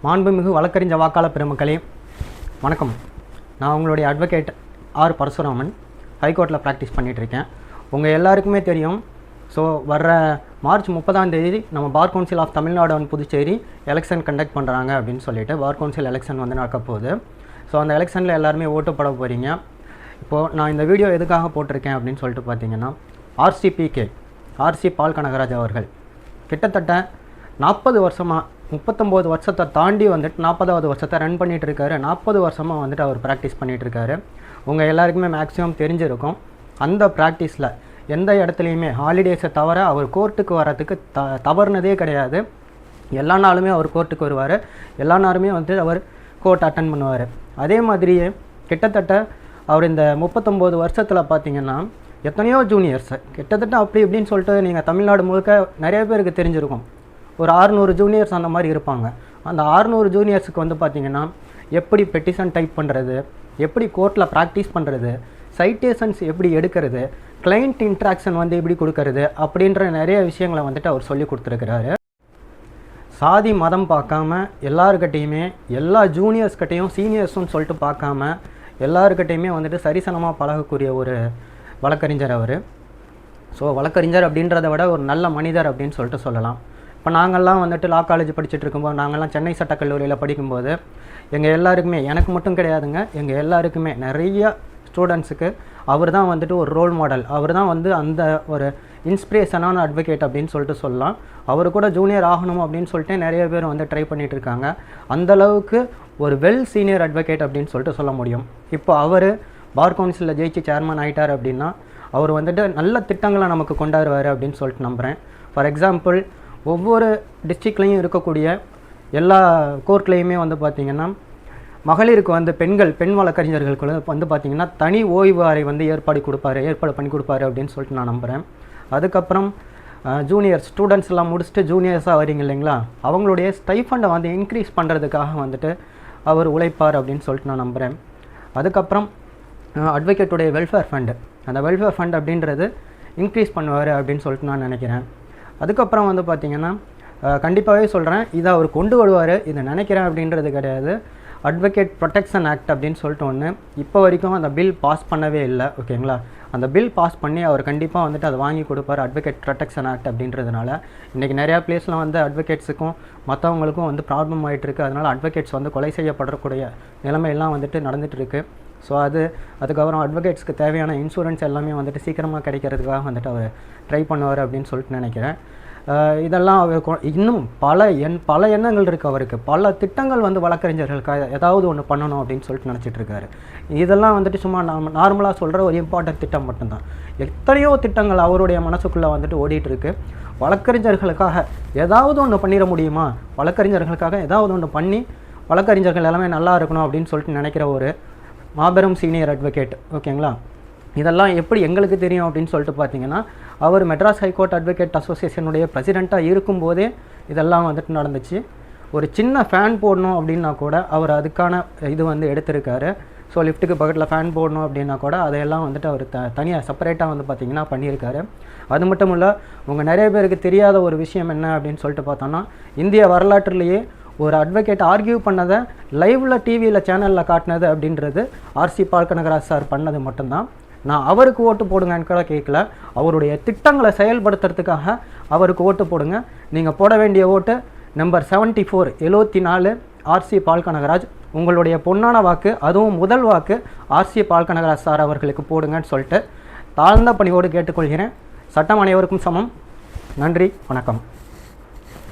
மாண்புமிகு வழக்கறிஞர் வாக்காளர் பெருமக்களே வணக்கம். நான் உங்களுடைய அட்வொகேட் ஆர் பரசுராமன், ஹைகோர்ட்டில் ப்ராக்டிஸ் பண்ணிகிட்ருக்கேன். உங்கள் எல்லாருக்குமே தெரியும். ஸோ வர்ற மார்ச் 30 நம்ம Bar Council of Tamil Nadu and Puducherry election conduct பண்ணுறாங்க அப்படின்னு சொல்லிட்டு பார் கவுன்சில் எலெக்ஷன் வந்து நடக்க போகுது. ஸோ அந்த எலெக்ஷனில் எல்லாருமே ஓட்டு போட போகிறீங்க. இப்போது நான் இந்த வீடியோ எதுக்காக போட்டிருக்கேன் அப்படின்னு சொல்லிட்டு பார்த்தீங்கன்னா, ஆர்சி பால் கனகராஜ் அவர்கள் கிட்டத்தட்ட 40 வருஷமாக 39 வருஷத்தை தாண்டி வந்துட்டு 40வது வருஷத்தை ரன் பண்ணிகிட்ருக்காரு. 40 வருஷமாக வந்துட்டு அவர் ப்ராக்டிஸ் பண்ணிகிட்ருக்காரு. உங்கள் எல்லாருக்குமே மேக்ஸிமம் தெரிஞ்சிருக்கும். அந்த ப்ராக்டிஸில் எந்த இடத்துலையுமே ஹாலிடேஸை தவிர அவர் கோர்ட்டுக்கு வரத்துக்கு தவறுனதே கிடையாது. எல்லா நாளுமே அவர் கோர்ட்டுக்கு வருவார். எல்லா நாளுமே வந்து அவர் கோர்ட் அட்டன் பண்ணுவார். அதே மாதிரியே கிட்டத்தட்ட அவர் இந்த 39 வருஷத்தில் பார்த்திங்கன்னா எத்தனையோ ஜூனியர்ஸு கிட்டத்தட்ட அப்படி இப்படின்னு சொல்லிட்டு நீங்கள் தமிழ்நாடு முழுக்க நிறைய பேருக்கு தெரிஞ்சிருக்கும். ஒரு 600 ஜூனியர்ஸ் அந்த மாதிரி இருப்பாங்க. அந்த 600 ஜூனியர்ஸுக்கு வந்து பார்த்திங்கன்னா எப்படி பெட்டிஷன் டைப் பண்ணுறது, எப்படி கோர்ட்டில் ப்ராக்டிஸ் பண்ணுறது, சைட்டேஷன்ஸ் எப்படி எடுக்கிறது, கிளைண்ட் இன்ட்ராக்ஷன் வந்து எப்படி கொடுக்கறது அப்படின்ற நிறைய விஷயங்களை வந்துட்டு அவர் சொல்லி கொடுத்துருக்கிறாரு. சாதி மதம் பார்க்காம எல்லாருக்கிட்டையுமே, எல்லா ஜூனியர்ஸ்கிட்டையும் சீனியர்ஸுன்னு சொல்லிட்டு பார்க்காம எல்லாருக்கிட்டையுமே வந்துட்டு சரிசனமாக பழகக்கூடிய ஒரு வழக்கறிஞர் அவர். ஸோ வழக்கறிஞர் அப்படின்றத விட ஒரு நல்ல மனிதர் அப்படின்னு சொல்லிட்டு சொல்லலாம். இப்போ நாங்கள்லாம் வந்துட்டு லா காலேஜ் படிச்சுட்டு இருக்கும்போது, நாங்கள்லாம் சென்னை சட்டக்கல்லூரியில் படிக்கும்போது எங்கள் எல்லாருக்குமே, எனக்கு மட்டும் கிடையாதுங்க, எங்கள் எல்லாருக்குமே நிறைய ஸ்டூடெண்ட்ஸுக்கு அவர் தான் வந்துட்டு ஒரு ரோல் மாடல். அவர் தான் வந்து அந்த ஒரு இன்ஸ்பிரேஷனான அட்வொகேட் அப்படின்னு சொல்லிட்டு சொல்லலாம். அவர் கூட ஜூனியர் ஆகணும் அப்படின்னு சொல்லிட்டு நிறைய பேர் வந்து ட்ரை பண்ணிகிட்ருக்காங்க. அந்தளவுக்கு ஒரு வெல் சீனியர் அட்வொகேட் அப்படின்னு சொல்லிட்டு சொல்ல முடியும். இப்போ அவர் பார் கவுன்சிலில் ஜெயிச்சு சேர்மன் ஆகிட்டார் அப்படின்னா அவர் வந்துட்டு நல்ல திட்டங்களை நமக்கு கொண்டாடுவார் அப்படின்னு சொல்லிட்டு நம்புகிறேன். ஃபார் எக்ஸாம்பிள், ஒவ்வொரு டிஸ்ட்ரிக்ட்லேயும் இருக்கக்கூடிய எல்லா கோர்ட்லேயுமே வந்து பார்த்திங்கன்னா மகளிருக்கு வந்து பெண் வழக்கறிஞர்களுக்கு வந்து பார்த்திங்கன்னா தனி ஓய்வு அறை வந்து ஏற்பாடு பண்ணி கொடுப்பாரு அப்படின்னு சொல்லிட்டு நான் நம்புகிறேன். அதுக்கப்புறம் ஜூனியர் ஸ்டூடெண்ட்ஸ் எல்லாம் முடிச்சுட்டு ஜூனியர்ஸாக வரீங்க இல்லைங்களா, அவங்களுடைய ஸ்டைஃபண்டை வந்து இன்க்ரீஸ் பண்ணுறதுக்காக வந்துட்டு அவர் உழைப்பார் அப்படின்னு சொல்லிட்டு நான் நம்புகிறேன். அதுக்கப்புறம் அட்வொகேட்டுடைய வெல்ஃபேர் ஃபண்டு, அந்த வெல்ஃபேர் ஃபண்ட் அப்படின்றது இன்க்ரீஸ் பண்ணுவார் அப்படின்னு சொல்லிட்டு நான் நினைக்கிறேன். அதுக்கப்புறம் வந்து பார்த்திங்கன்னா கண்டிப்பாகவே சொல்கிறேன், இதை அவர் கொண்டு வருவார், இதை நினைக்கிறேன் அப்படின்றது கிடையாது. அட்வொகேட் ப்ரொடெக்ஷன் ஆக்ட் அப்படின்னு சொல்லிட்டு ஒன்று இப்போ வரைக்கும் அந்த பில் பாஸ் பண்ணவே இல்லை. ஓகேங்களா, அந்த பில் பாஸ் பண்ணி அவர் கண்டிப்பாக வந்துட்டு அதை வாங்கி கொடுப்பார். அட்வொகேட் ப்ரொடெக்ஷன் ஆக்ட் அப்படின்றதுனால இன்றைக்கி நிறையா பிளேஸில் வந்து அட்வொகேட்ஸுக்கும் மற்றவங்களுக்கும் வந்து ப்ராப்ளம் ஆகிட்டுருக்கு. அதனால் அட்வொகேட்ஸ் வந்து கொலை செய்யப்படக்கூடிய நிலைமையெல்லாம் வந்துட்டு நடந்துகிட்ருக்கு. ஸோ அதுக்கப்புறம் அட்வொகேட்ஸ்க்கு தேவையான இன்சூரன்ஸ் எல்லாமே வந்துட்டு சீக்கிரமாக கிடைக்கிறதுக்காக வந்துட்டு அவர் ட்ரை பண்ணுவார் அப்படின்னு சொல்லிட்டு நினைக்கிறேன். இதெல்லாம் அவர் இன்னும் பல எண்ணங்கள் இருக்குது அவருக்கு. பல திட்டங்கள் வந்து வழக்கறிஞர்களுக்காக ஏதாவது ஒன்று பண்ணணும் அப்படின்னு சொல்லிட்டு நினச்சிட்ருக்காரு. இதெல்லாம் வந்துட்டு சும்மா நார்மலாக சொல்கிற ஒரு இம்பார்ட்டன்ட் திட்டம் மட்டும்தான். எத்தனையோ திட்டங்கள் அவருடைய மனசுக்குள்ளே வந்துட்டு ஓடிட்டுருக்கு. வழக்கறிஞர்களுக்காக ஏதாவது ஒன்று பண்ணிட முடியுமா, வழக்கறிஞர்களுக்காக ஏதாவது ஒன்று பண்ணி வழக்கறிஞர்கள் எல்லாமே நல்லா இருக்கணும் அப்படின்னு சொல்லிட்டு நினைக்கிற ஒரு மாபெரும் சீனியர் அட்வொகேட். ஓகேங்களா, இதெல்லாம் எப்படி எங்களுக்கு தெரியும் அப்படின்னு சொல்லிட்டு பார்த்தீங்கன்னா, அவர் மெட்ராஸ் ஹைகோர்ட் அட்வொகேட் அசோசியேஷனுடைய பிரசிடெண்ட்டாக இருக்கும்போதே இதெல்லாம் வந்துட்டு நடந்துச்சு. ஒரு சின்ன ஃபேன் போடணும் அப்படின்னா கூட அவர் அதுக்கான இது வந்து எடுத்திருக்காரு. ஸோ லிஃப்ட்டுக்கு பக்கத்தில் ஃபேன் போடணும் அப்படின்னா கூட அதையெல்லாம் வந்துட்டு அவர் தனியாக செப்பரேட்டாக வந்து பார்த்திங்கன்னா பண்ணியிருக்காரு. அது மட்டும் இல்லை, உங்கள் நிறைய பேருக்கு தெரியாத ஒரு விஷயம் என்ன அப்படின்னு சொல்லிட்டு பார்த்தோன்னா, இந்திய வரலாற்றுலேயே ஒரு அட்வொகேட் ஆர்கியூ பண்ணதை லைவில் டிவியில் சேனலில் காட்டினது அப்படின்றது ஆர்சி பால் கனகராஜ் சார் பண்ணது மட்டும்தான். நான் அவருக்கு ஓட்டு போடுங்கன்னு கூட கேட்கல, அவருடைய திட்டங்களை செயல்படுத்துறதுக்காக அவருக்கு ஓட்டு போடுங்க. நீங்கள் போட வேண்டிய ஓட்டு நம்பர் 74 ஆர்சி பால் கனகராஜ். உங்களுடைய பொன்னான வாக்கு, அதுவும் முதல் வாக்கு ஆர்சி பால் கனகராஜ் சார் அவர்களுக்கு போடுங்கன்னு சொல்லிட்டு தாழ்ந்த பணியோடு கேட்டுக்கொள்கிறேன். சட்டம் அனைவருக்கும் சமம். நன்றி, வணக்கம்.